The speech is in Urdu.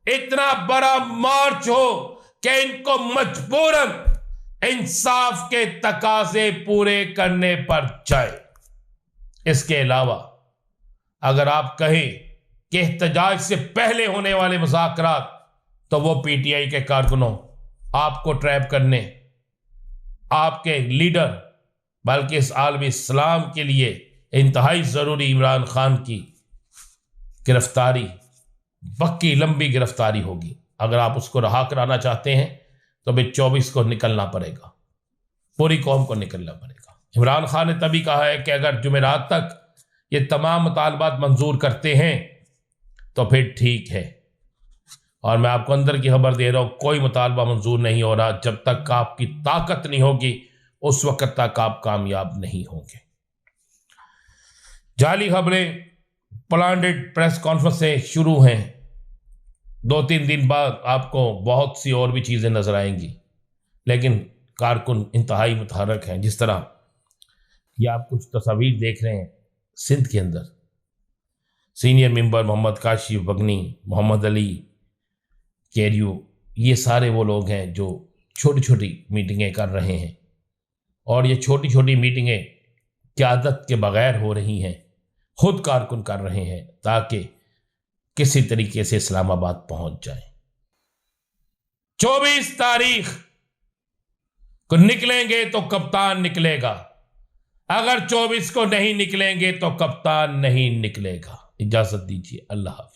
اتنا بڑا مارچ ہو کہ ان کو مجبوراً انصاف کے تقاضے پورے کرنے پر جائے۔ اس کے علاوہ اگر آپ کہیں کہ احتجاج سے پہلے ہونے والے مذاکرات، تو وہ پی ٹی آئی کے کارکنوں آپ کو ٹریپ کرنے، آپ کے لیڈر بلکہ اس عالم اسلام کے لیے انتہائی ضروری عمران خان کی گرفتاری، پکی لمبی گرفتاری ہوگی۔ اگر آپ اس کو رہا کرانا چاہتے ہیں تو بھی 24 کو نکلنا پڑے گا، پوری قوم کو نکلنا پڑے گا۔ عمران خان نے تبھی کہا ہے کہ اگر جمعرات تک یہ تمام مطالبات منظور کرتے ہیں تو پھر ٹھیک ہے، اور میں آپ کو اندر کی خبر دے رہا ہوں، کوئی مطالبہ منظور نہیں ہو رہا۔ جب تک آپ کی طاقت نہیں ہوگی اس وقت تک آپ کامیاب نہیں ہوں گے۔ جعلی خبریں، پلانڈڈ پریس کانفرنسیں شروع ہیں، 2-3 دن بعد آپ کو بہت سی اور بھی چیزیں نظر آئیں گی، لیکن کارکن انتہائی متحرک ہیں۔ جس طرح یہ آپ کچھ تصاویر دیکھ رہے ہیں، سندھ کے اندر سینئر ممبر محمد کاشف بگنی، محمد علی کیریو، یہ سارے وہ لوگ ہیں جو چھوٹی چھوٹی میٹنگیں کر رہے ہیں، اور یہ چھوٹی چھوٹی میٹنگیں قیادت کے بغیر ہو رہی ہیں، خود کارکن کر رہے ہیں تاکہ کسی طریقے سے اسلام آباد پہنچ جائیں۔ 24 تاریخ کو نکلیں گے تو کپتان نکلے گا، اگر 24 کو نہیں نکلیں گے تو کپتان نہیں نکلے گا۔ اجازت دیجیے، اللہ حافظ۔